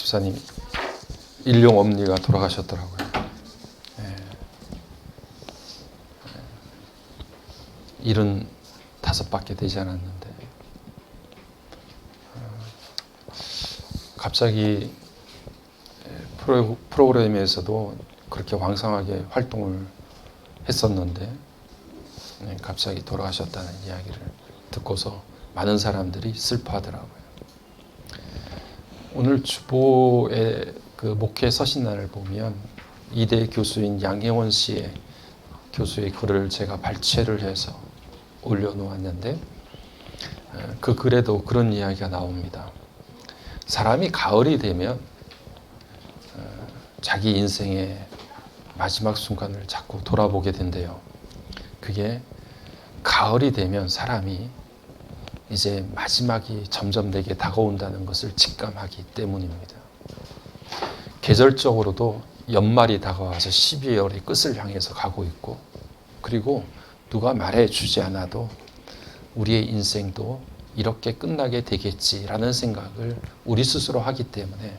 집사님 일용 엄니가 돌아가셨더라고요. 75밖에 되지 않았는데 갑자기 프로그램에서도 그렇게 왕성하게 활동을 했었는데 갑자기 돌아가셨다는 이야기를 듣고서 많은 사람들이 슬퍼하더라고요. 오늘 주보의 그 목회 서신란을 보면 이대 교수인 양혜원 씨의 교수의 글을 제가 발췌를 해서 올려놓았는데 그 글에도 그런 이야기가 나옵니다. 사람이 가을이 되면 자기 인생의 마지막 순간을 자꾸 돌아보게 된대요. 그게 가을이 되면 사람이 이제 마지막이 점점 내게 다가온다는 것을 직감하기 때문입니다. 계절적으로도 연말이 다가와서 12월의 끝을 향해서 가고 있고, 그리고 누가 말해주지 않아도 우리의 인생도 이렇게 끝나게 되겠지라는 생각을 우리 스스로 하기 때문에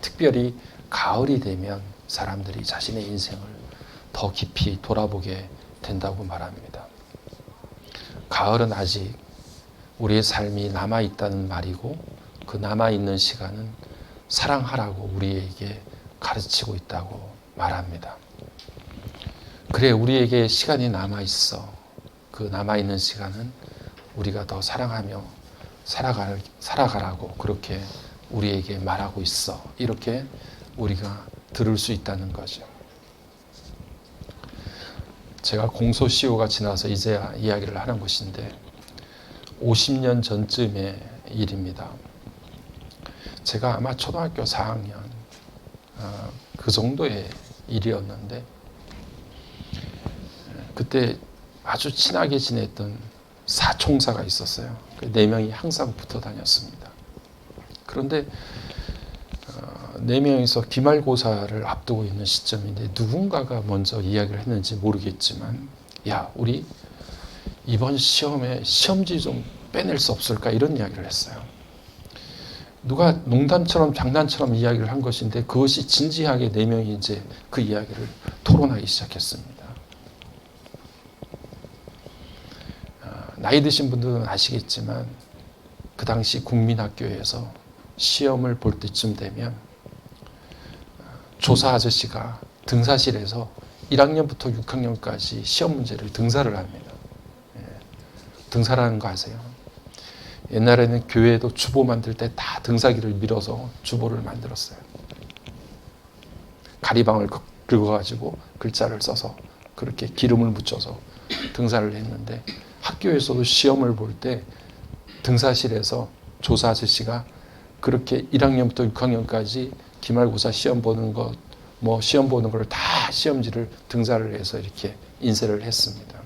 특별히 가을이 되면 사람들이 자신의 인생을 더 깊이 돌아보게 된다고 말합니다. 가을은 아직 우리의 삶이 남아있다는 말이고, 그 남아있는 시간은 사랑하라고 우리에게 가르치고 있다고 말합니다. 그래, 우리에게 시간이 남아있어. 그 남아있는 시간은 우리가 더 사랑하며 살아가라고 그렇게 우리에게 말하고 있어. 이렇게 우리가 들을 수 있다는 거죠. 제가 공소시효가 지나서 이제야 이야기를 하는 것인데 50년 전쯤의 일입니다. 제가 아마 초등학교 4학년 그 정도의 일이었는데 그때 아주 친하게 지냈던 사총사가 있었어요. 그 4명이 항상 붙어 다녔습니다. 그런데 4명이서 기말고사를 앞두고 있는 시점인데 누군가가 먼저 이야기를 했는지 모르겠지만, 야, 우리 이번 시험에 시험지 좀 빼낼 수 없을까, 이런 이야기를 했어요. 누가 농담처럼 장난처럼 이야기를 한 것인데 그것이 진지하게 4명이 이제 그 이야기를 토론하기 시작했습니다. 나이 드신 분들은 아시겠지만 그 당시 국민학교에서 시험을 볼 때쯤 되면 조사 아저씨가 등사실에서 1학년부터 6학년까지 시험 문제를 등사를 합니다. 등사라는 거 아세요? 옛날에는 교회에도 주보 만들 때 다 등사기를 밀어서 주보를 만들었어요. 가리방을 긁어가지고 글자를 써서 그렇게 기름을 묻혀서 등사를 했는데, 학교에서도 시험을 볼 때 등사실에서 조사 아저씨가 그렇게 1학년부터 6학년까지 기말고사 시험 보는 것, 시험 보는 걸 다 시험지를 등사를 해서 이렇게 인쇄를 했습니다.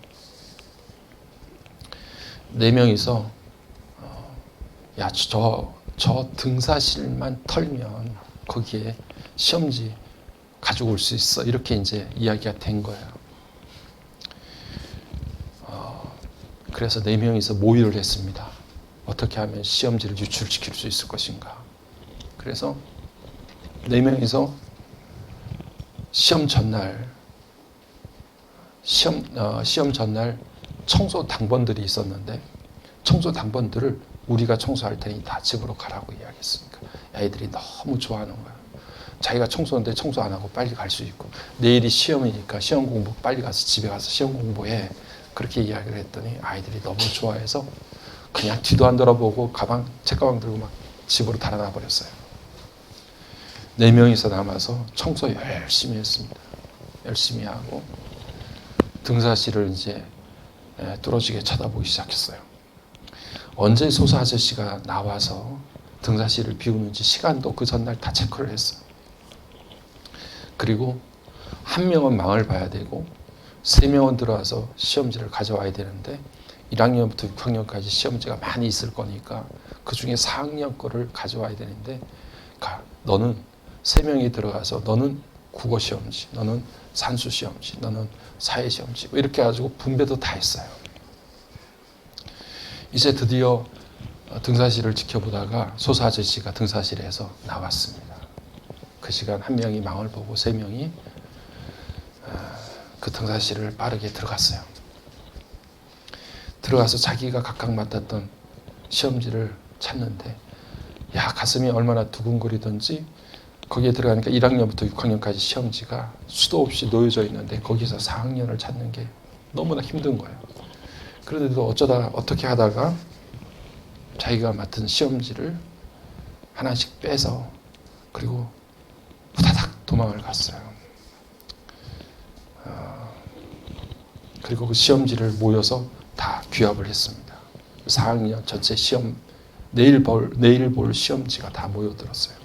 4명이서 야, 저 등사실만 털면 거기에 시험지 가지고 올 수 있어. 이렇게 이제 이야기가 된 거예요. 그래서 4명이서 모의를 했습니다. 어떻게 하면 시험지를 유출시킬 수 있을 것인가. 그래서 4명이서 시험 전날 청소 당번들이 있었는데, 청소 당번들을 우리가 청소할 테니 다 집으로 가라고 이야기했으니까 아이들이 너무 좋아하는 거야. 자기가 청소하는데 청소 안 하고 빨리 갈 수 있고, 내일이 시험이니까 시험 공부 빨리 가서 집에 가서 시험 공부해. 그렇게 이야기를 했더니 아이들이 너무 좋아해서 그냥 뒤도 안 돌아보고 책가방 들고 막 집으로 달아나 버렸어요. 4명이서 남아서 청소 열심히 했습니다. 열심히 하고 등사실을 이제 뚫어지게 쳐다보기 시작했어요. 언제 소사 아저씨가 나와서 등사실을 비우는지 시간도 그 전날 다 체크를 했어요. 그리고 한 명은 망을 봐야 되고 3명은 들어와서 시험지를 가져와야 되는데 1학년부터 6학년까지 시험지가 많이 있을 거니까 그 중에 4학년 거를 가져와야 되는데, 너는 3명이 들어가서 너는 국어 시험지, 너는 산수 시험지, 너는 사회 시험지, 이렇게 해가지고 분배도 다 했어요. 이제 드디어 등사실을 지켜보다가 소사 아저씨가 등사실에서 나왔습니다. 그 시간 한 명이 망을 보고 세 명이 그 등사실을 빠르게 들어갔어요. 들어가서 자기가 각각 맡았던 시험지를 찾는데 야, 가슴이 얼마나 두근거리던지 거기에 들어가니까 1학년부터 6학년까지 시험지가 수도 없이 놓여져 있는데 거기서 4학년을 찾는 게 너무나 힘든 거예요. 그런데도 어떻게 하다가 자기가 맡은 시험지를 하나씩 빼서 그리고 후다닥 도망을 갔어요. 그리고 그 시험지를 모여서 다 귀합을 했습니다. 4학년 전체 시험 내일 볼 시험지가 다 모여들었어요.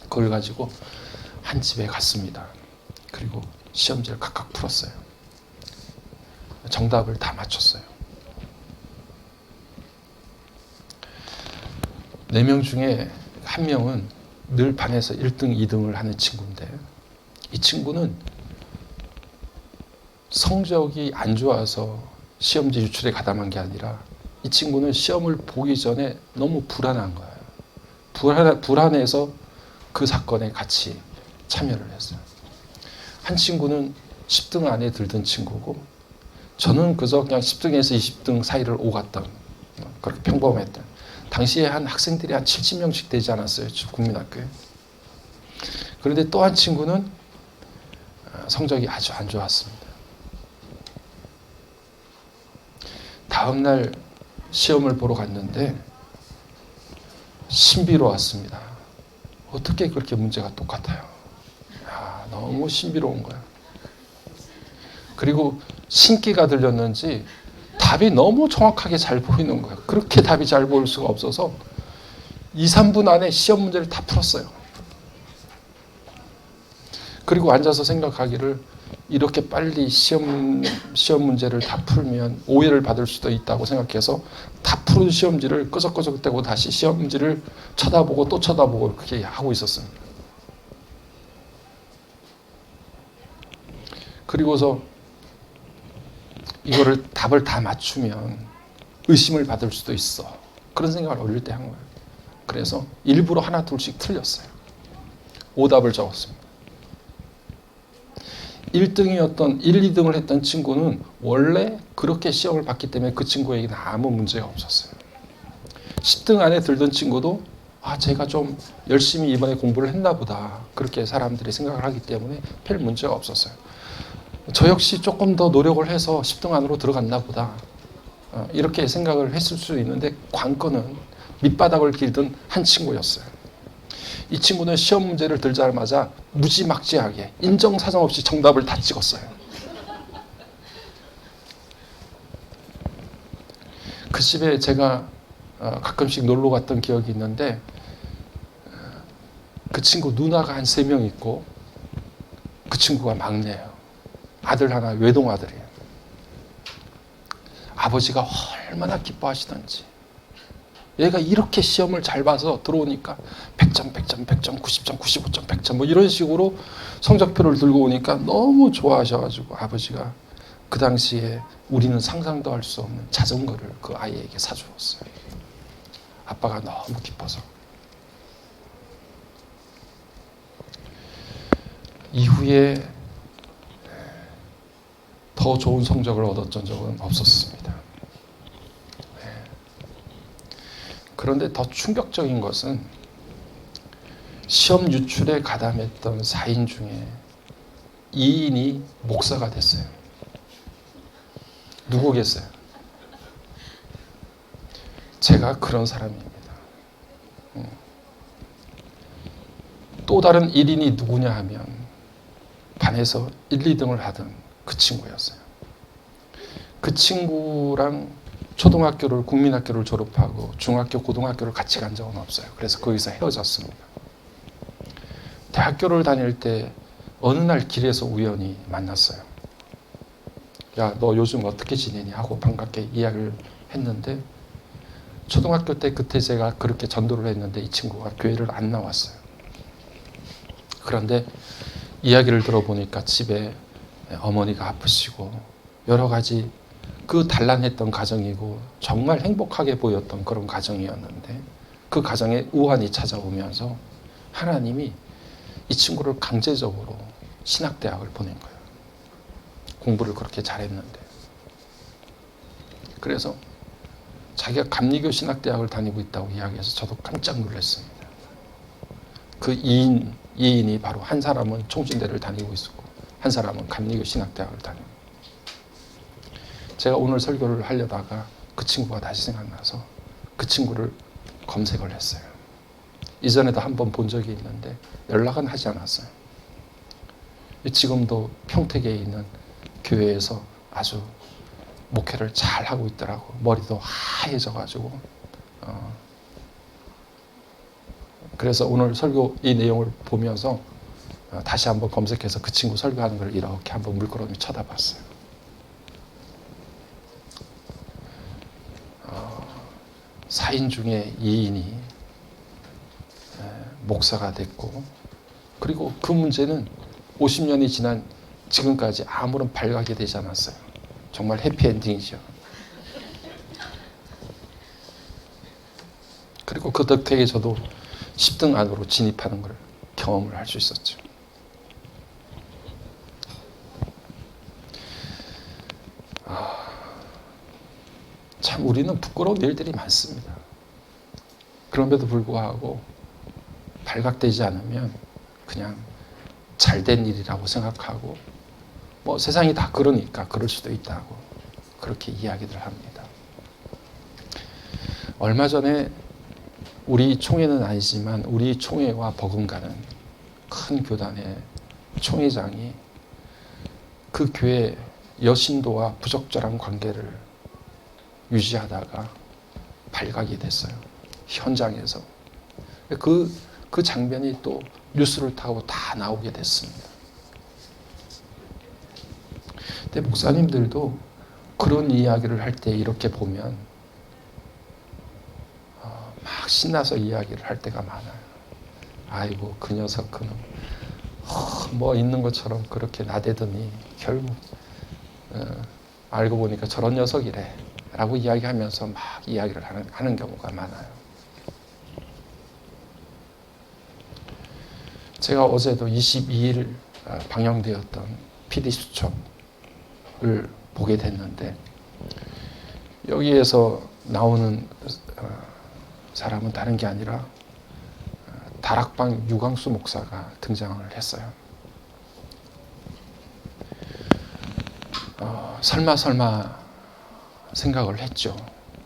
그걸 가지고 한 집에 갔습니다. 그리고 시험지를 각각 풀었어요. 정답을 다 맞췄어요. 4명 중에 한 명은 늘 반에서 1등, 2등을 하는 친구인데 이 친구는 성적이 안 좋아서 시험지 유출에 가담한 게 아니라 이 친구는 시험을 보기 전에 너무 불안한 거예요. 불안해서 그 사건에 같이 참여를 했어요. 한 친구는 10등 안에 들던 친구고 저는 그저 그냥 10등에서 20등 사이를 오갔던 그렇게 평범했던 당시에 한 학생들이 한 70명씩 되지 않았어요. 국민학교에. 그런데 또 한 친구는 성적이 아주 안 좋았습니다. 다음날 시험을 보러 갔는데 신비로웠습니다. 어떻게 그렇게 문제가 똑같아요? 너무 신비로운 거예요. 그리고 신기가 들렸는지 답이 너무 정확하게 잘 보이는 거예요. 그렇게 답이 잘 보일 수가 없어서 2, 3분 안에 시험 문제를 다 풀었어요. 그리고 앉아서 생각하기를 이렇게 빨리 시험 문제를 다 풀면 오해를 받을 수도 있다고 생각해서 다 푸른 시험지를 끄적끄적 대고 다시 시험지를 쳐다보고 또 쳐다보고 그렇게 하고 있었습니다. 그리고서 이거를 답을 다 맞추면 의심을 받을 수도 있어. 그런 생각을 어릴 때 한 거예요. 그래서 일부러 하나 둘씩 틀렸어요. 오답을 적었습니다. 1등이었던 1, 2등을 했던 친구는 원래 그렇게 시험을 봤기 때문에 그 친구에게는 아무 문제가 없었어요. 10등 안에 들던 친구도 제가 좀 열심히 이번에 공부를 했나 보다. 그렇게 사람들이 생각을 하기 때문에 별 문제가 없었어요. 저 역시 조금 더 노력을 해서 10등 안으로 들어갔나 보다. 이렇게 생각을 했을 수 있는데 관건은 밑바닥을 길던 한 친구였어요. 이 친구는 시험 문제를 들자마자 무지막지하게 인정사정 없이 정답을 다 찍었어요. 그 집에 제가 가끔씩 놀러 갔던 기억이 있는데 그 친구 누나가 한 3명 있고 그 친구가 막내예요. 아들 하나 외동아들이에요. 아버지가 얼마나 기뻐하시던지 얘가 이렇게 시험을 잘 봐서 들어오니까 100점, 100점, 100점, 90점, 95점, 100점 뭐 이런 식으로 성적표를 들고 오니까 너무 좋아하셔가지고 아버지가 그 당시에 우리는 상상도 할 수 없는 자전거를 그 아이에게 사주었어요. 아빠가 너무 기뻐서. 이후에 더 좋은 성적을 얻었던 적은 없었습니다. 그런데 더 충격적인 것은 시험 유출에 가담했던 4인 중에 2인이 목사가 됐어요. 누구겠어요? 제가 그런 사람입니다. 또 다른 1인이 누구냐 하면 반에서 1, 2등을 하던 그 친구였어요. 그 친구랑 초등학교를 국민학교를 졸업하고 중학교, 고등학교를 같이 간 적은 없어요. 그래서 거기서 헤어졌습니다. 대학교를 다닐 때 어느 날 길에서 우연히 만났어요. 야, 너 요즘 어떻게 지내니? 하고 반갑게 이야기를 했는데 초등학교 때 그때 제가 그렇게 전도를 했는데 이 친구가 교회를 안 나왔어요. 그런데 이야기를 들어보니까 집에 어머니가 아프시고 여러 가지 그 단란했던 가정이고 정말 행복하게 보였던 그런 가정이었는데 그 가정에 우환이 찾아오면서 하나님이 이 친구를 강제적으로 신학대학을 보낸 거예요. 공부를 그렇게 잘했는데. 그래서 자기가 감리교 신학대학을 다니고 있다고 이야기해서 저도 깜짝 놀랐습니다. 그 이인이 바로 한 사람은 총신대를 다니고 있었고 한 사람은 감리교 신학대학을 다니고. 제가 오늘 설교를 하려다가 그 친구가 다시 생각나서 그 친구를 검색을 했어요. 이전에도 한번 본 적이 있는데 연락은 하지 않았어요. 지금도 평택에 있는 교회에서 아주 목회를 잘 하고 있더라고. 머리도 하얘져가지고. 그래서 오늘 설교 이 내용을 보면서 다시 한번 검색해서 그 친구 설교하는 걸 이렇게 한번 물끄러미 쳐다봤어요. 사인 중에 2인이 목사가 됐고, 그리고 그 문제는 50년이 지난 지금까지 아무런 발각이 되지 않았어요. 정말 해피엔딩이죠. 그리고 그 덕택에 저도 10등 안으로 진입하는 걸 경험을 할 수 있었죠. 참 우리는 부끄러운 일들이 많습니다. 그럼에도 불구하고 발각되지 않으면 그냥 잘된 일이라고 생각하고 뭐 세상이 다 그러니까 그럴 수도 있다고 그렇게 이야기를 합니다. 얼마 전에 우리 총회는 아니지만 우리 총회와 버금가는 큰 교단의 총회장이 그 교회 여신도와 부적절한 관계를 유지하다가 발각이 됐어요. 현장에서. 그 장면이 또 뉴스를 타고 다 나오게 됐습니다. 근데 목사님들도 그런 이야기를 할 때 이렇게 보면 막 신나서 이야기를 할 때가 많아요. 아이고 그 녀석 그놈 뭐 있는 것처럼 그렇게 나대더니 결국 알고 보니까 저런 녀석이래 라고 이야기하면서 막 이야기를 하는 경우가 많아요. 제가 어제도 22일 방영되었던 PD수첩을 보게 됐는데 여기에서 나오는 사람은 다른 게 아니라 다락방 유광수 목사가 등장을 했어요. 설마 생각을 했죠.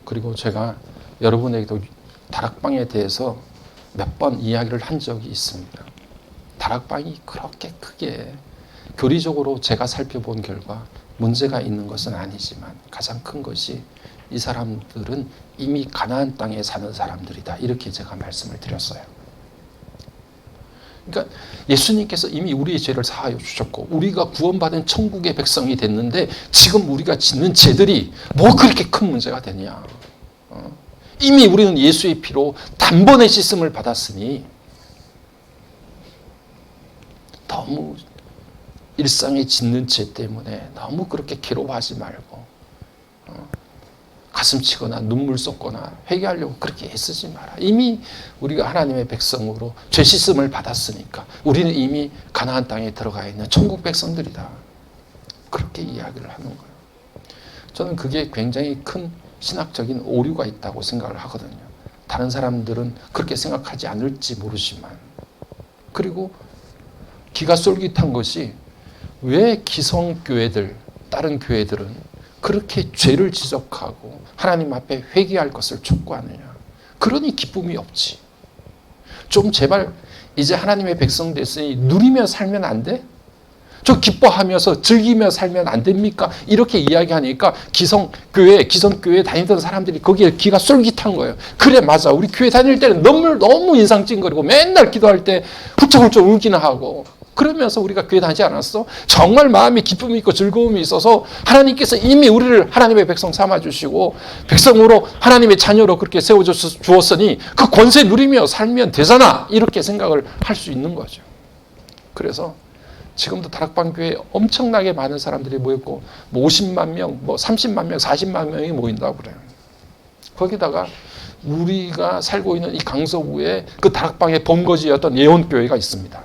그리고 제가 여러분에게도 다락방에 대해서 몇 번 이야기를 한 적이 있습니다. 다락방이 그렇게 크게 교리적으로 제가 살펴본 결과 문제가 있는 것은 아니지만 가장 큰 것이 이 사람들은 이미 가나안 땅에 사는 사람들이다. 이렇게 제가 말씀을 드렸어요. 그러니까 예수님께서 이미 우리의 죄를 사하여 주셨고 우리가 구원받은 천국의 백성이 됐는데 지금 우리가 짓는 죄들이 뭐 그렇게 큰 문제가 되냐. 이미 우리는 예수의 피로 단번에 씻음을 받았으니 너무 일상에 짓는 죄 때문에 너무 그렇게 괴로워하지 말고 가슴 치거나 눈물 쏟거나 회개하려고 그렇게 애쓰지 마라. 이미 우리가 하나님의 백성으로 죄 씻음을 받았으니까 우리는 이미 가나안 땅에 들어가 있는 천국 백성들이다. 그렇게 이야기를 하는 거예요. 저는 그게 굉장히 큰 신학적인 오류가 있다고 생각을 하거든요. 다른 사람들은 그렇게 생각하지 않을지 모르지만. 그리고 기가 쏠깃한 것이 왜 기성교회들, 다른 교회들은 그렇게 죄를 지적하고 하나님 앞에 회개할 것을 촉구하느냐. 그러니 기쁨이 없지. 좀 제발 이제 하나님의 백성 됐으니 누리며 살면 안 돼? 저 기뻐하면서 즐기며 살면 안 됩니까? 이렇게 이야기하니까 기성교회 다니던 사람들이 거기에 귀가 쏠깃한 거예요. 그래 맞아. 우리 교회 다닐 때는 너무 인상 찡거리고 맨날 기도할 때 훌쩍훌쩍 울기나 하고 그러면서 우리가 교회 다니지 않았어? 정말 마음에 기쁨이 있고 즐거움이 있어서 하나님께서 이미 우리를 하나님의 백성 삼아주시고 백성으로 하나님의 자녀로 그렇게 세워주었으니 그 권세 누리며 살면 되잖아. 이렇게 생각을 할 수 있는 거죠. 그래서 지금도 다락방 교회에 엄청나게 많은 사람들이 모였고 뭐 50만 명, 뭐 30만 명, 40만 명이 모인다고 그래요. 거기다가 우리가 살고 있는 이 강서구에 그 다락방의 본거지였던 예원교회가 있습니다.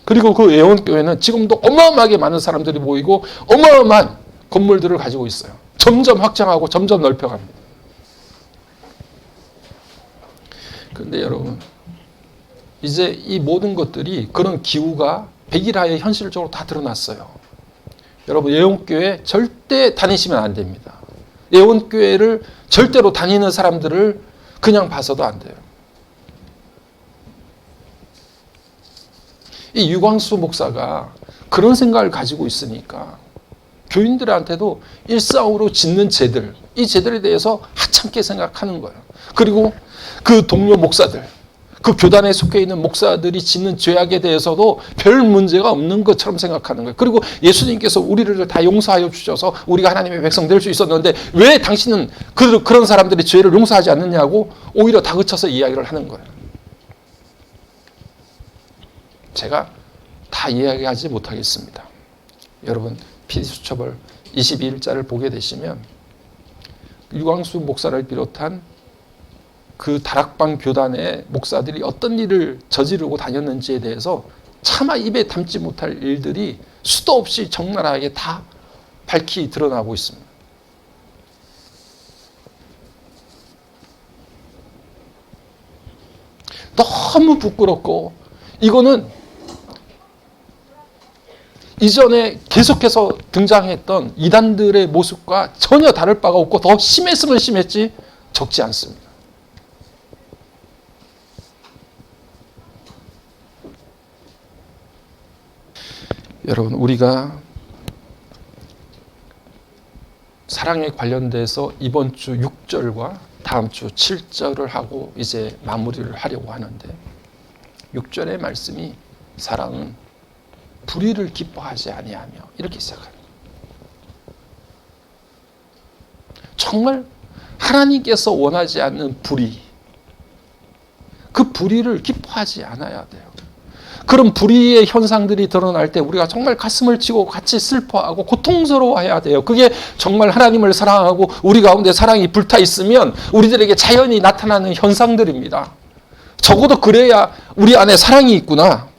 그리고 그 예원교회는 지금도 어마어마하게 많은 사람들이 모이고 어마어마한 건물들을 가지고 있어요. 점점 확장하고 점점 넓혀갑니다. 그런데 여러분, 이제 이 모든 것들이 그런 기후가 백일하에 현실적으로 다 드러났어요. 여러분, 예원교회 절대 다니시면 안 됩니다. 예원교회를 절대로 다니는 사람들을 그냥 봐서도 안 돼요. 이 유광수 목사가 그런 생각을 가지고 있으니까 교인들한테도 일상으로 짓는 죄들, 이 죄들에 대해서 하찮게 생각하는 거예요. 그리고 그 동료 목사들, 그 교단에 속해 있는 목사들이 짓는 죄악에 대해서도 별 문제가 없는 것처럼 생각하는 거예요. 그리고 예수님께서 우리를 다 용서하여 주셔서 우리가 하나님의 백성 될 수 있었는데 왜 당신은 그런 사람들의 죄를 용서하지 않느냐고 오히려 다그쳐서 이야기를 하는 거예요. 제가 다 이야기하지 못하겠습니다. 여러분, 피디수첩을 22일자를 보게 되시면 유광수 목사를 비롯한 그 다락방 교단의 목사들이 어떤 일을 저지르고 다녔는지에 대해서 차마 입에 담지 못할 일들이 수도 없이 적나라하게 다 밝히 드러나고 있습니다. 너무 부끄럽고 이거는 이전에 계속해서 등장했던 이단들의 모습과 전혀 다를 바가 없고 더 심했으면 심했지 적지 않습니다. 여러분, 우리가 사랑에 관련돼서 이번 주 6절과 다음 주 7절을 하고 이제 마무리를 하려고 하는데 6절의 말씀이 사랑은 불의를 기뻐하지 아니하며 이렇게 시작합니다. 정말 하나님께서 원하지 않는 불의, 그 불의를 기뻐하지 않아야 돼요. 그런 불의의 현상들이 드러날 때 우리가 정말 가슴을 치고 같이 슬퍼하고 고통스러워해야 돼요. 그게 정말 하나님을 사랑하고 우리 가운데 사랑이 불타 있으면 우리들에게 자연히 나타나는 현상들입니다. 적어도 그래야 우리 안에 사랑이 있구나.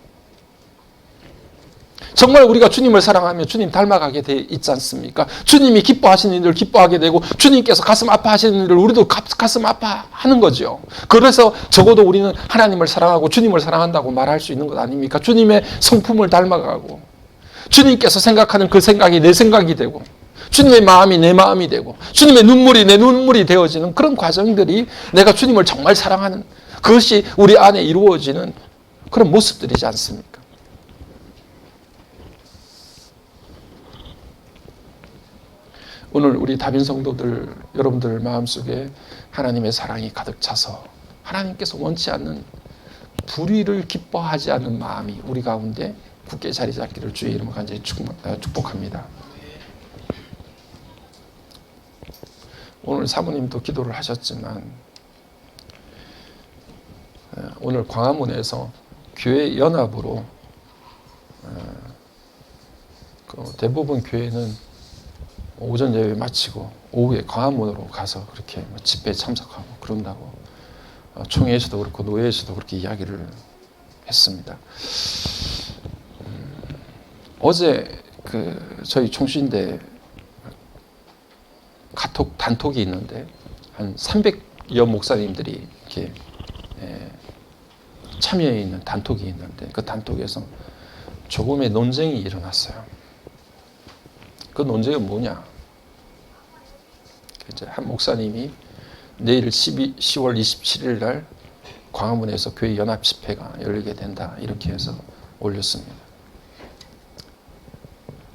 정말 우리가 주님을 사랑하면 주님 닮아가게 돼 있지 않습니까? 주님이 기뻐하시는 일을 기뻐하게 되고 주님께서 가슴 아파하시는 일을 우리도 가슴 아파하는 거죠. 그래서 적어도 우리는 하나님을 사랑하고 주님을 사랑한다고 말할 수 있는 것 아닙니까? 주님의 성품을 닮아가고 주님께서 생각하는 그 생각이 내 생각이 되고 주님의 마음이 내 마음이 되고 주님의 눈물이 내 눈물이 되어지는 그런 과정들이 내가 주님을 정말 사랑하는 그것이 우리 안에 이루어지는 그런 모습들이지 않습니까? 오늘 우리 다빈 성도들 여러분들 마음속에 하나님의 사랑이 가득 차서 하나님께서 원치 않는 불의를 기뻐하지 않는 마음이 우리 가운데 굳게 자리 잡기를 주의 이름으로 간절히 축복합니다. 오늘 사모님도 기도를 하셨지만 오늘 광화문에서 교회 연합으로 대부분 교회는 오전 예배 마치고 오후에 광화문으로 가서 그렇게 집회에 참석하고 그런다고 총회에서도 그렇고 노회에서도 그렇게 이야기를 했습니다. 어제 저희 총신대 카톡 단톡이 있는데 한 300여 목사님들이 이렇게 참여해 있는 단톡이 있는데 그 단톡에서 조금의 논쟁이 일어났어요. 그 논쟁은 뭐냐? 이제 한 목사님이 내일 10월 27일 날 광화문에서 교회 연합 집회가 열리게 된다 이렇게 해서 올렸습니다.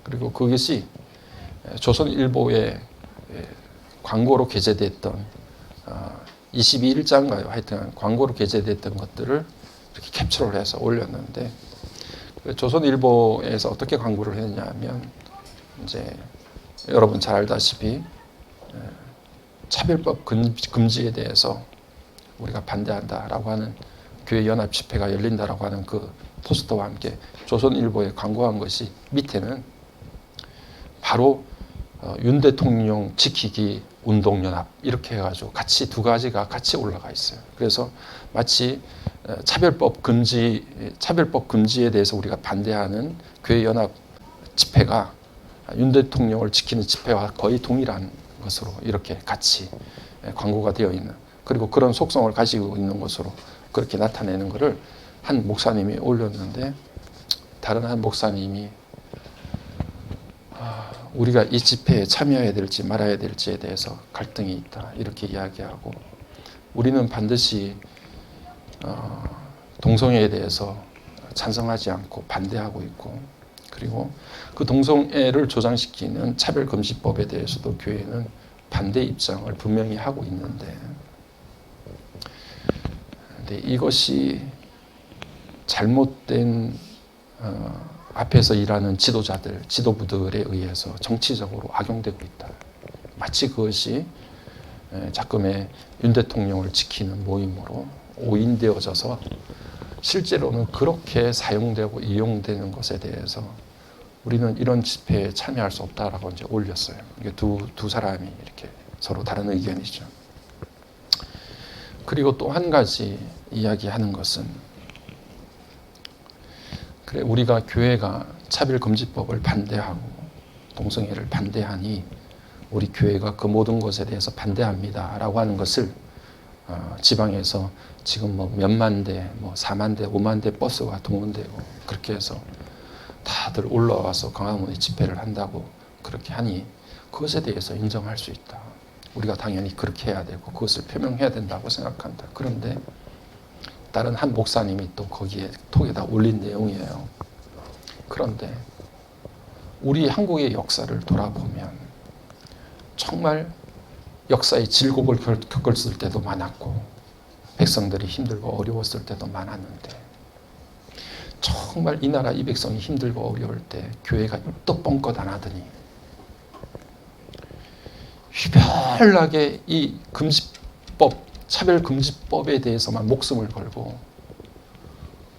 그리고 그것이 조선일보에 광고로 게재됐던 22일자인가요? 하여튼 광고로 게재됐던 것들을 이렇게 캡처를 해서 올렸는데 조선일보에서 어떻게 광고를 했냐 하면 이제 여러분 잘 알다시피 차별법 금지에 대해서 우리가 반대한다라고 하는 교회 연합 집회가 열린다라고 하는 그 포스터와 함께 조선일보에 광고한 것이 밑에는 바로 윤 대통령 지키기 운동연합 이렇게 해가지고 같이 두 가지가 같이 올라가 있어요. 그래서 마치 차별법 금지에 대해서 우리가 반대하는 교회 연합 집회가 윤 대통령을 지키는 집회와 거의 동일한 것으로 이렇게 같이 광고가 되어 있는, 그리고 그런 속성을 가지고 있는 것으로 그렇게 나타내는 것을 한 목사님이 올렸는데, 다른 한 목사님이 우리가 이 집회에 참여해야 될지 말아야 될지에 대해서 갈등이 있다 이렇게 이야기하고, 우리는 반드시 동성애에 대해서 찬성하지 않고 반대하고 있고, 그리고 그 동성애를 조장시키는 차별금지법에 대해서도 교회는 반대 입장을 분명히 하고 있는데, 근데 이것이 잘못된 앞에서 일하는 지도자들, 지도부들에 의해서 정치적으로 악용되고 있다. 마치 그것이 자금의 윤 대통령을 지키는 모임으로 오인되어져서 실제로는 그렇게 사용되고 이용되는 것에 대해서 우리는 이런 집회에 참여할 수 없다라고 이제 올렸어요. 이게 두 사람이 이렇게 서로 다른 의견이죠. 그리고 또 한 가지 이야기하는 것은, 그래 우리가 교회가 차별금지법을 반대하고 동성애를 반대하니 우리 교회가 그 모든 것에 대해서 반대합니다라고 하는 것을 지방에서 지금 뭐 몇만 대, 뭐 4만 대, 5만 대 버스가 동원되고 그렇게 해서 다들 올라와서 광화문에 집회를 한다고 그렇게 하니 그것에 대해서 인정할 수 있다. 우리가 당연히 그렇게 해야 되고 그것을 표명해야 된다고 생각한다. 그런데 다른 한 목사님이 또 거기에 톡에다 올린 내용이에요. 그런데 우리 한국의 역사를 돌아보면 정말 역사의 질곡을 겪었을 때도 많았고 백성들이 힘들고 어려웠을 때도 많았는데, 정말 이 나라 이 백성이 힘들고 어려울 때 교회가 입도 뻥끗 안 하더니 휘발하게 이 금지법, 차별금지법에 대해서만 목숨을 걸고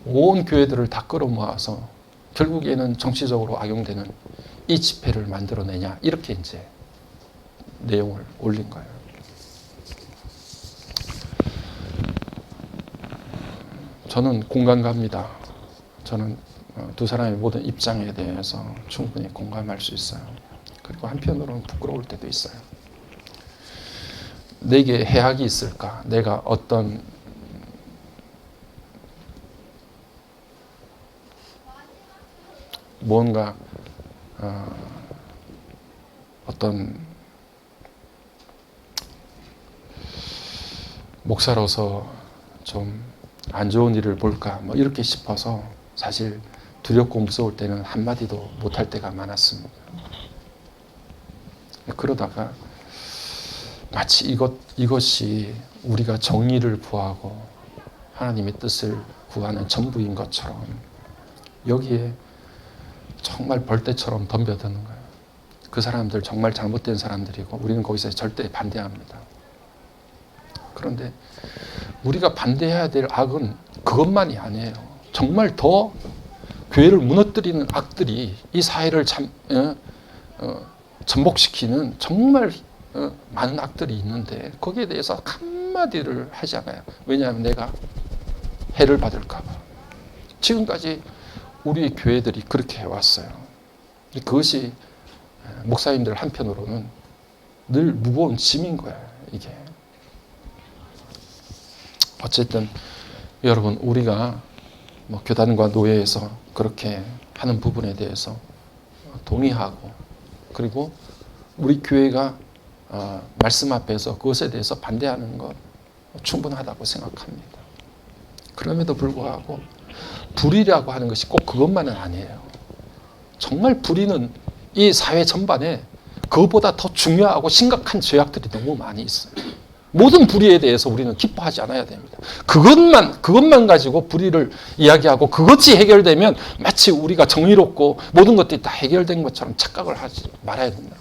온 교회들을 다 끌어모아서 결국에는 정치적으로 악용되는 이 집회를 만들어내냐, 이렇게 이제 내용을 올린 거예요. 저는 공감 갑니다. 저는 두 사람의 모든 입장에 대해서 충분히 공감할 수 있어요. 그리고 한편으로는 부끄러울 때도 있어요. 내게 해악이 있을까? 내가 어떤 뭔가 어떤 목사로서 좀 안 좋은 일을 볼까 뭐 이렇게 싶어서 사실 두렵고 무서울 때는 한마디도 못할 때가 많았습니다. 그러다가 마치 이것이 우리가 정의를 구하고 하나님의 뜻을 구하는 전부인 것처럼 여기에 정말 벌떼처럼 덤벼드는 거예요. 그 사람들 정말 잘못된 사람들이고 우리는 거기서 절대 반대합니다. 그런데 우리가 반대해야 될 악은 그것만이 아니에요. 정말 더 교회를 무너뜨리는 악들이 이 사회를 전복시키는 정말 많은 악들이 있는데 거기에 대해서 한마디를 하지 않아요. 왜냐하면 내가 해를 받을까 봐. 지금까지 우리 교회들이 그렇게 해왔어요. 그것이 목사님들 한편으로는 늘 무거운 짐인 거예요. 이게. 어쨌든 여러분, 우리가 뭐 교단과 노예에서 그렇게 하는 부분에 대해서 동의하고, 그리고 우리 교회가 말씀 앞에서 그것에 대해서 반대하는 것 충분하다고 생각합니다. 그럼에도 불구하고 불의라고 하는 것이 꼭 그것만은 아니에요. 정말 불의는 이 사회 전반에 그것보다 더 중요하고 심각한 죄악들이 너무 많이 있어요. 모든 불의에 대해서 우리는 기뻐하지 않아야 됩니다. 그것만 가지고 불의를 이야기하고 그것이 해결되면 마치 우리가 정의롭고 모든 것들이 다 해결된 것처럼 착각을 하지 말아야 된다.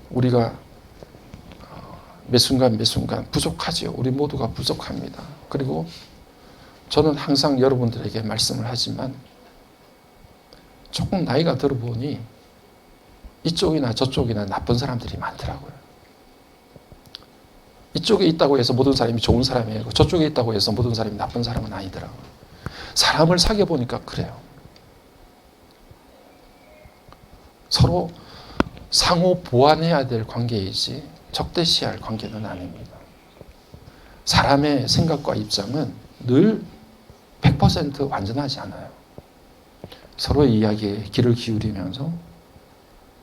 우리가 매 순간 매 순간 부족하지요. 우리 모두가 부족합니다. 그리고 저는 항상 여러분들에게 말씀을 하지만 조금 나이가 들어보니 이쪽이나 저쪽이나 나쁜 사람들이 많더라고요. 이쪽에 있다고 해서 모든 사람이 좋은 사람이고 저쪽에 있다고 해서 모든 사람이 나쁜 사람은 아니더라고요. 사람을 사귀어 보니까 그래요. 서로 상호 보완해야 될 관계이지 적대시할 관계는 아닙니다. 사람의 생각과 입장은 늘 100% 완전하지 않아요. 서로의 이야기에 귀를 기울이면서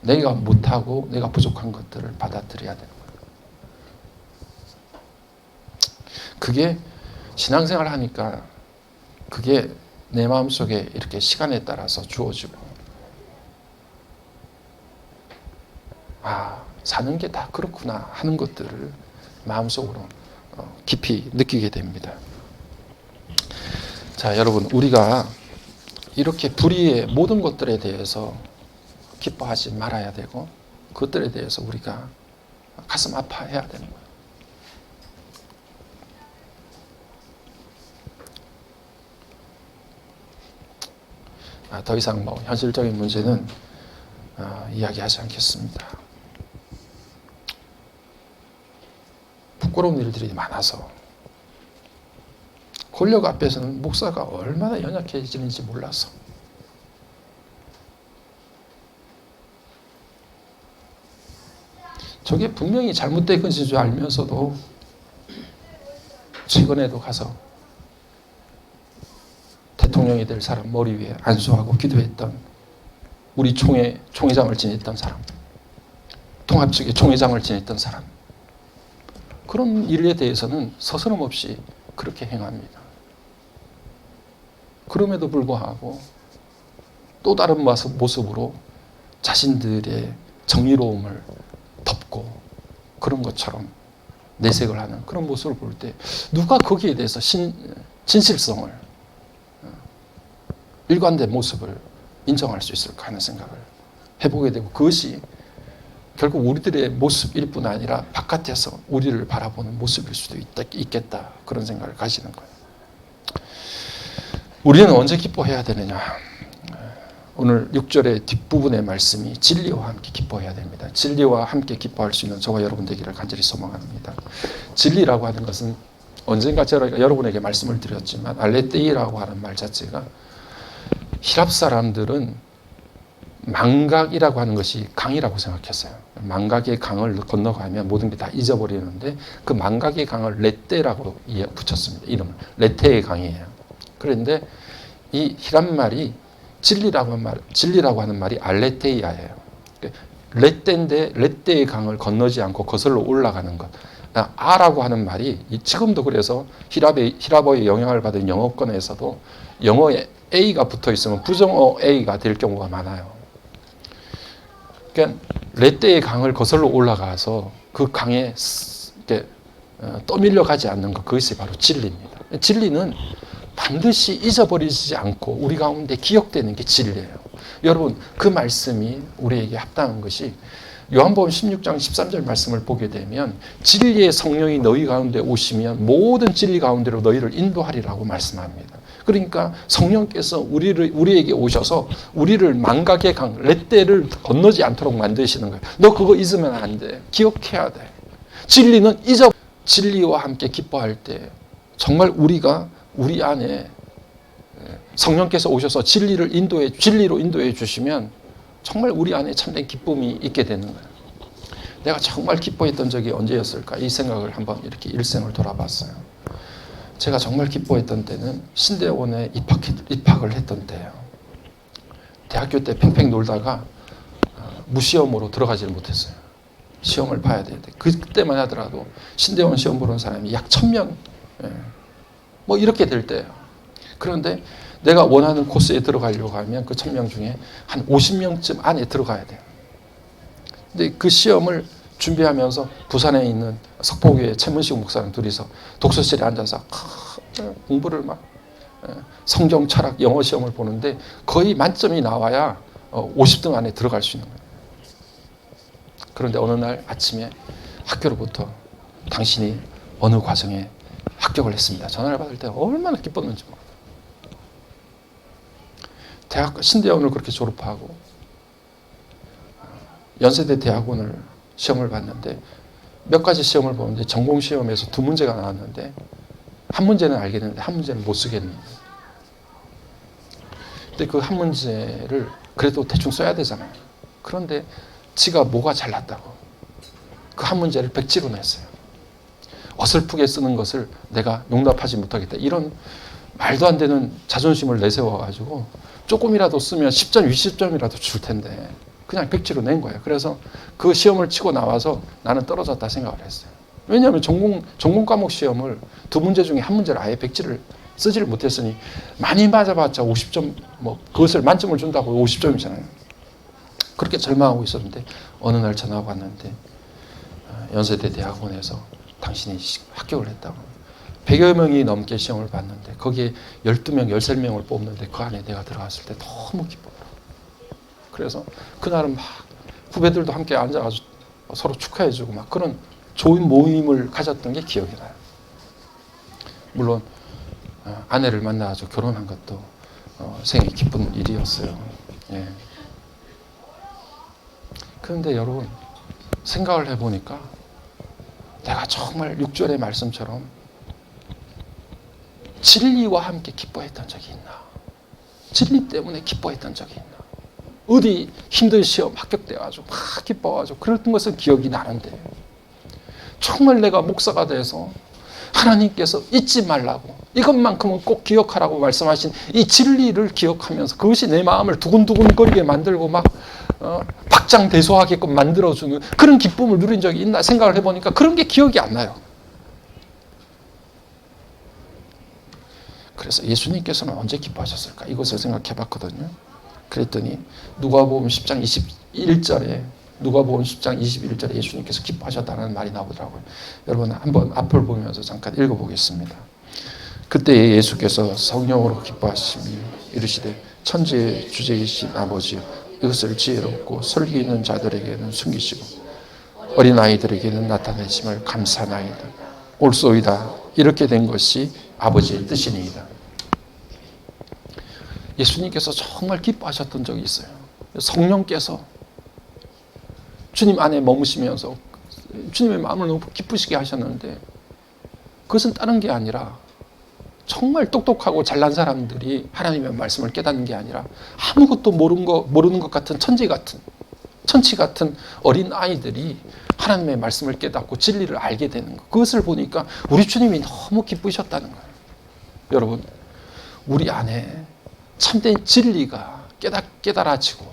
내가 못하고 내가 부족한 것들을 받아들여야 되는 거예요. 그게 신앙생활을 하니까 그게 내 마음속에 이렇게 시간에 따라서 주어지고 사는 게 다 그렇구나 하는 것들을 마음속으로 깊이 느끼게 됩니다. 자, 여러분, 우리가 이렇게 불의의 모든 것들에 대해서 기뻐하지 말아야 되고 그것들에 대해서 우리가 가슴 아파해야 되는 거예요. 더 이상 현실적인 문제는 이야기하지 않겠습니다. 부끄러운 일들이 많아서 권력 앞에서는 목사가 얼마나 연약해지는지 몰라서 저게 분명히 잘못된 것인 줄 알면서도 최근에도 가서 대통령이 될 사람 머리 위에 안수하고 기도했던 우리 총회장을 지냈던 사람, 통합 측의 총회장을 지냈던 사람, 그런 일에 대해서는 서스럼없이 그렇게 행합니다. 그럼에도 불구하고 또 다른 모습으로 자신들의 정의로움을 덮고 그런 것처럼 내색을 하는 그런 모습을 볼 때 누가 거기에 대해서 진실성을 일관된 모습을 인정할 수 있을까 하는 생각을 해보게 되고 그것이 결국 우리들의 모습일 뿐 아니라 바깥에서 우리를 바라보는 모습일 수도 있겠다 그런 생각을 가지는 거예요. 우리는 언제 기뻐해야 되느냐? 오늘 6절의 뒷부분의 말씀이 진리와 함께 기뻐해야 됩니다. 진리와 함께 기뻐할 수 있는 저와 여러분 되기를 간절히 소망합니다. 진리라고 하는 것은 언젠가 제가 여러분에게 말씀을 드렸지만 알레테이라고 하는 말 자체가 히랍 사람들은 망각이라고 하는 것이 강이라고 생각했어요. 망각의 강을 건너가면 모든 게 다 잊어버리는데 그 망각의 강을 레떼라고 붙였습니다. 이름을. 레테의 강이에요. 그런데 이 히랍 말이 진리라고 하는 말이 알레테이아예요. 레떼인데 레떼의 강을 건너지 않고 거슬러 올라가는 것. 아라고 하는 말이 지금도 그래서 히랍어의 영향을 받은 영어권에서도 영어에 A가 붙어 있으면 부정어 A가 될 경우가 많아요. 그러니까 레떼의 강을 거슬러 올라가서 그 강에 떠밀려 가지 않는 것, 그것이 바로 진리입니다. 진리는 반드시 잊어버리지 않고 우리 가운데 기억되는 게 진리예요. 여러분, 그 말씀이 우리에게 합당한 것이 요한복음 16장 13절 말씀을 보게 되면 진리의 성령이 너희 가운데 오시면 모든 진리 가운데로 너희를 인도하리라고 말씀합니다. 그러니까 성령께서 우리에게 오셔서 우리를 망각의 강, 레떼를 건너지 않도록 만드시는 거예요. 너 그거 잊으면 안 돼. 기억해야 돼. 진리와 함께 기뻐할 때 정말 우리가 우리 안에 성령께서 오셔서 진리로 인도해 주시면 정말 우리 안에 참된 기쁨이 있게 되는 거예요. 내가 정말 기뻐했던 적이 언제였을까? 이 생각을 한번 이렇게 일생을 돌아봤어요. 제가 정말 기뻐했던 때는 신대원에 입학을 했던 때예요. 대학교 때 팽팽 놀다가 무시험으로 들어가지를 못했어요. 시험을 봐야 되는데 그때만 하더라도 신대원 시험 보는 사람이 약 1000명 뭐 이렇게 될 때예요. 그런데 내가 원하는 코스에 들어가려고 하면 그 1000명 중에 한 50명쯤 안에 들어가야 돼요. 근데 그 시험을 준비하면서 부산에 있는 석포교회 최문식 목사랑 둘이서 독서실에 앉아서 공부를 막 성경, 철학, 영어 시험을 보는데 거의 만점이 나와야 50등 안에 들어갈 수 있는 거예요. 그런데 어느 날 아침에 학교로부터 당신이 어느 과정에 합격을 했습니다. 전화를 받을 때 얼마나 기뻤는지 몰라요. 대학 신대원을 그렇게 졸업하고 연세대 대학원을 시험을 봤는데 몇 가지 시험을 보는데 전공 시험에서 2문제가 나왔는데 한 문제는 알겠는데 한 문제는 못 쓰겠는 거예요. 근데 그 한 문제를 그래도 대충 써야 되잖아요. 그런데 지가 뭐가 잘났다고 그 한 문제를 백지로 냈어요. 어설프게 쓰는 것을 내가 용납하지 못하겠다. 이런 말도 안 되는 자존심을 내세워가지고 조금이라도 쓰면 10점, 20점이라도 줄 텐데 그냥 백지로 낸 거예요. 그래서 그 시험을 치고 나와서 나는 떨어졌다 생각을 했어요. 왜냐하면 전공 과목 시험을 2문제 중에 한 문제를 아예 백지를 쓰지를 못했으니 많이 맞아봤자 50점, 뭐 그것을 만점을 준다고 50점이잖아요. 그렇게 절망하고 있었는데 어느 날 전화가 왔는데 연세대 대학원에서 당신이 합격을 했다고. 100여 명이 넘게 시험을 봤는데 거기에 12명, 13명을 뽑는데 그 안에 내가 들어갔을 때 너무 기뻤더라고요. 그래서 그날은 막 후배들도 함께 앉아가지고 서로 축하해주고 막 그런 좋은 모임을 가졌던 게 기억이 나요. 물론 아내를 만나서 결혼한 것도 생애 기쁜 일이었어요. 예. 그런데 여러분 생각을 해보니까 내가 정말 6절의 말씀처럼 진리와 함께 기뻐했던 적이 있나? 진리 때문에 기뻐했던 적이 있나? 어디 힘든 시험 합격돼가지고 막 기뻐가지고 그런 것은 기억이 나는데 정말 내가 목사가 돼서 하나님께서 잊지 말라고 이것만큼은 꼭 기억하라고 말씀하신 이 진리를 기억하면서 그것이 내 마음을 두근두근거리게 만들고 막 박장대소하게끔 만들어주는 그런 기쁨을 누린 적이 있나 생각을 해보니까 그런 게 기억이 안 나요. 그래서 예수님께서는 언제 기뻐하셨을까? 이것을 생각해 봤거든요. 그랬더니 누가복음 10장 21절에 누가복음 10장 21절에 예수님께서 기뻐하셨다는 말이 나오더라고요. 여러분 한번 앞을 보면서 잠깐 읽어보겠습니다. 그때 예수께서 성령으로 기뻐하시며 이르시되 천지의 주제이신 아버지여 이것을 지혜롭고 설기 있는 자들에게는 숨기시고 어린아이들에게는 나타내심을 감사나이다. 옳소이다. 이렇게 된 것이 아버지의 뜻이니이다. 예수님께서 정말 기뻐하셨던 적이 있어요. 성령께서 주님 안에 머무시면서 주님의 마음을 너무 기쁘시게 하셨는데 그것은 다른 게 아니라 정말 똑똑하고 잘난 사람들이 하나님의 말씀을 깨닫는 게 아니라 아무것도 모르는 것 같은 천치 같은 어린 아이들이 하나님의 말씀을 깨닫고 진리를 알게 되는 것. 그것을 보니까 우리 주님이 너무 기쁘셨다는 거예요. 여러분, 우리 안에 참된 진리가 깨달아지고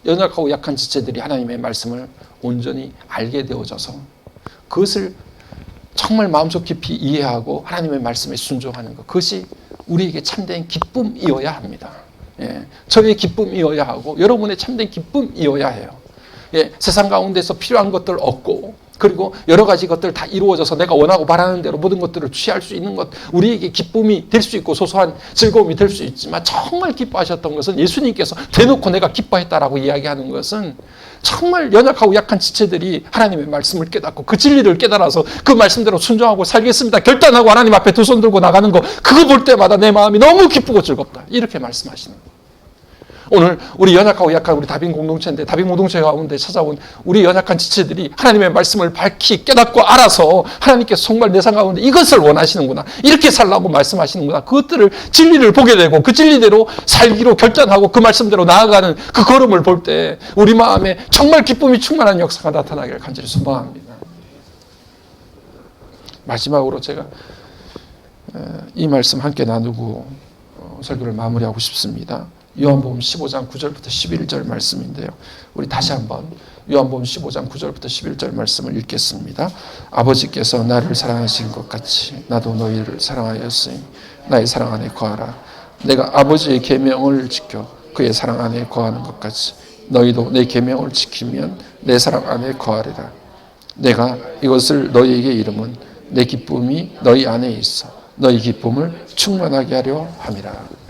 연약하고 약한 지체들이 하나님의 말씀을 온전히 알게 되어져서 그것을 정말 마음속 깊이 이해하고 하나님의 말씀에 순종하는 것. 그것이 우리에게 참된 기쁨이어야 합니다. 예, 저의 기쁨이어야 하고 여러분의 참된 기쁨이어야 해요. 예, 세상 가운데서 필요한 것들 얻고 그리고 여러 가지 것들 다 이루어져서 내가 원하고 바라는 대로 모든 것들을 취할 수 있는 것 우리에게 기쁨이 될 수 있고 소소한 즐거움이 될 수 있지만 정말 기뻐하셨던 것은 예수님께서 대놓고 내가 기뻐했다라고 이야기하는 것은 정말 연약하고 약한 지체들이 하나님의 말씀을 깨닫고 그 진리를 깨달아서 그 말씀대로 순종하고 살겠습니다. 결단하고 하나님 앞에 두 손 들고 나가는 거 그거 볼 때마다 내 마음이 너무 기쁘고 즐겁다. 이렇게 말씀하시는 거예요. 오늘 우리 연약하고 약한 우리 다빈 공동체인데 다빈 공동체 가운데 찾아온 우리 연약한 지체들이 하나님의 말씀을 밝히 깨닫고 알아서 하나님께서 정말 내 삶 가운데 이것을 원하시는구나. 이렇게 살라고 말씀하시는구나. 그것들을 진리를 보게 되고 그 진리대로 살기로 결단하고 그 말씀대로 나아가는 그 걸음을 볼 때 우리 마음에 정말 기쁨이 충만한 역사가 나타나기를 간절히 소망합니다. 마지막으로 제가 이 말씀 함께 나누고 설교를 마무리하고 싶습니다. 요한복음 15장 9절부터 11절 말씀인데요. 우리 다시 한번 요한복음 15장 9절부터 11절 말씀을 읽겠습니다. 아버지께서 나를 사랑하신 것 같이 나도 너희를 사랑하였으니 나의 사랑 안에 거하라. 내가 아버지의 계명을 지켜 그의 사랑 안에 거하는 것 같이 너희도 내 계명을 지키면 내 사랑 안에 거하리라. 내가 이것을 너희에게 이름은 내 기쁨이 너희 안에 있어 너희 기쁨을 충만하게 하려 함이라.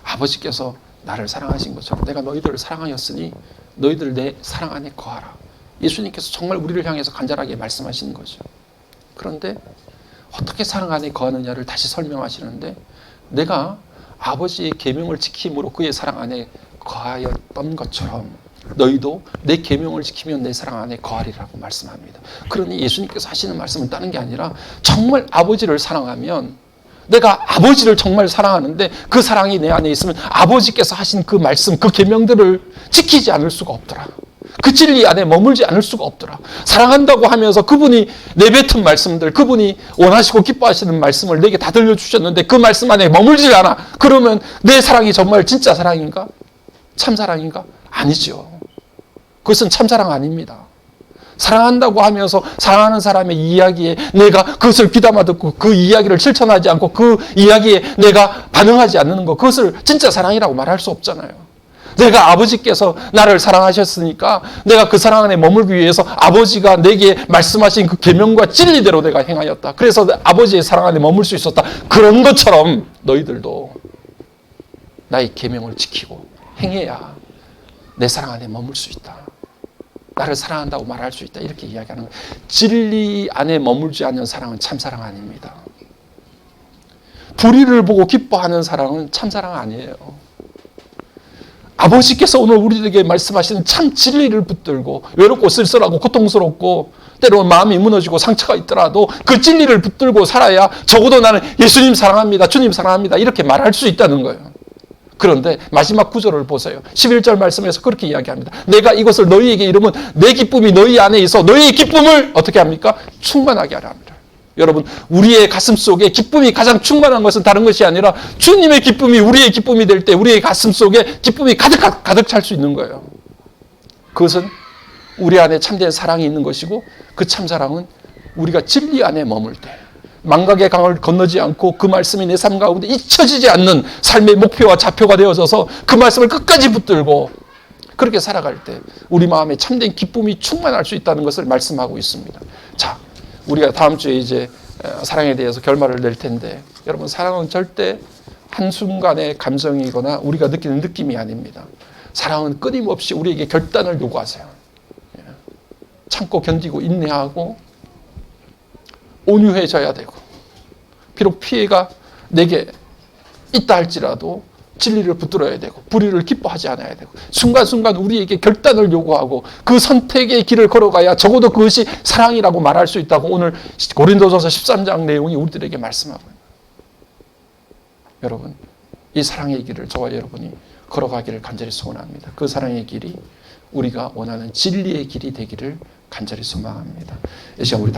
아버지께서 나를 사랑하신 것처럼 내가 너희들을 사랑하였으니 너희들 내 사랑 안에 거하라. 예수님께서 정말 우리를 향해서 간절하게 말씀하시는 거죠. 그런데 어떻게 사랑 안에 거하느냐를 다시 설명하시는데, 내가 아버지의 계명을 지킴으로 그의 사랑 안에 거하였던 것처럼 너희도 내 계명을 지키면 내 사랑 안에 거하리라고 말씀합니다. 그러니 예수님께서 하시는 말씀은 다른 게 아니라, 정말 아버지를 사랑하면, 내가 아버지를 정말 사랑하는데 그 사랑이 내 안에 있으면 아버지께서 하신 그 말씀, 그 계명들을 지키지 않을 수가 없더라. 그 진리 안에 머물지 않을 수가 없더라. 사랑한다고 하면서 그분이 내뱉은 말씀들, 그분이 원하시고 기뻐하시는 말씀을 내게 다 들려주셨는데 그 말씀 안에 머물지 않아. 그러면 내 사랑이 정말 진짜 사랑인가? 참사랑인가? 아니죠. 그것은 참사랑 아닙니다. 사랑한다고 하면서 사랑하는 사람의 이야기에 내가 그것을 귀담아 듣고 그 이야기를 실천하지 않고 그 이야기에 내가 반응하지 않는 것, 그것을 진짜 사랑이라고 말할 수 없잖아요. 내가 아버지께서 나를 사랑하셨으니까 내가 그 사랑 안에 머물기 위해서 아버지가 내게 말씀하신 그 계명과 진리대로 내가 행하였다. 그래서 아버지의 사랑 안에 머물 수 있었다. 그런 것처럼 너희들도 나의 계명을 지키고 행해야 내 사랑 안에 머물 수 있다. 나를 사랑한다고 말할 수 있다. 이렇게 이야기하는 거예요. 진리 안에 머물지 않는 사랑은 참사랑 아닙니다. 불의를 보고 기뻐하는 사랑은 참사랑 아니에요. 아버지께서 오늘 우리에게 말씀하시는 참 진리를 붙들고 외롭고 쓸쓸하고 고통스럽고 때로는 마음이 무너지고 상처가 있더라도 그 진리를 붙들고 살아야 적어도 나는 예수님 사랑합니다. 주님 사랑합니다. 이렇게 말할 수 있다는 거예요. 그런데 마지막 구절을 보세요. 11절 말씀에서 그렇게 이야기합니다. 내가 이것을 너희에게 이르면 내 기쁨이 너희 안에 있어 너희의 기쁨을 어떻게 합니까? 충만하게 하라 합니다. 여러분, 우리의 가슴 속에 기쁨이 가장 충만한 것은 다른 것이 아니라 주님의 기쁨이 우리의 기쁨이 될 때 우리의 가슴 속에 기쁨이 가득 찰 수 있는 거예요. 그것은 우리 안에 참된 사랑이 있는 것이고, 그 참사랑은 우리가 진리 안에 머물 때, 망각의 강을 건너지 않고 그 말씀이 내 삶 가운데 잊혀지지 않는 삶의 목표와 좌표가 되어져서 그 말씀을 끝까지 붙들고 그렇게 살아갈 때 우리 마음에 참된 기쁨이 충만할 수 있다는 것을 말씀하고 있습니다. 자, 우리가 다음 주에 이제 사랑에 대해서 결말을 낼 텐데, 여러분, 사랑은 절대 한순간의 감정이거나 우리가 느끼는 느낌이 아닙니다. 사랑은 끊임없이 우리에게 결단을 요구하세요. 참고 견디고 인내하고 온유해져야 되고, 비록 피해가 내게 있다 할지라도 진리를 붙들어야 되고 불의를 기뻐하지 않아야 되고, 순간순간 우리에게 결단을 요구하고 그 선택의 길을 걸어가야 적어도 그것이 사랑이라고 말할 수 있다고 오늘 고린도전서 13장 내용이 우리들에게 말씀하고 있습니다. 여러분, 이 사랑의 길을 저와 여러분이 걸어가기를 간절히 소원합니다. 그 사랑의 길이 우리가 원하는 진리의 길이 되기를 간절히 소망합니다. 이 시간 우리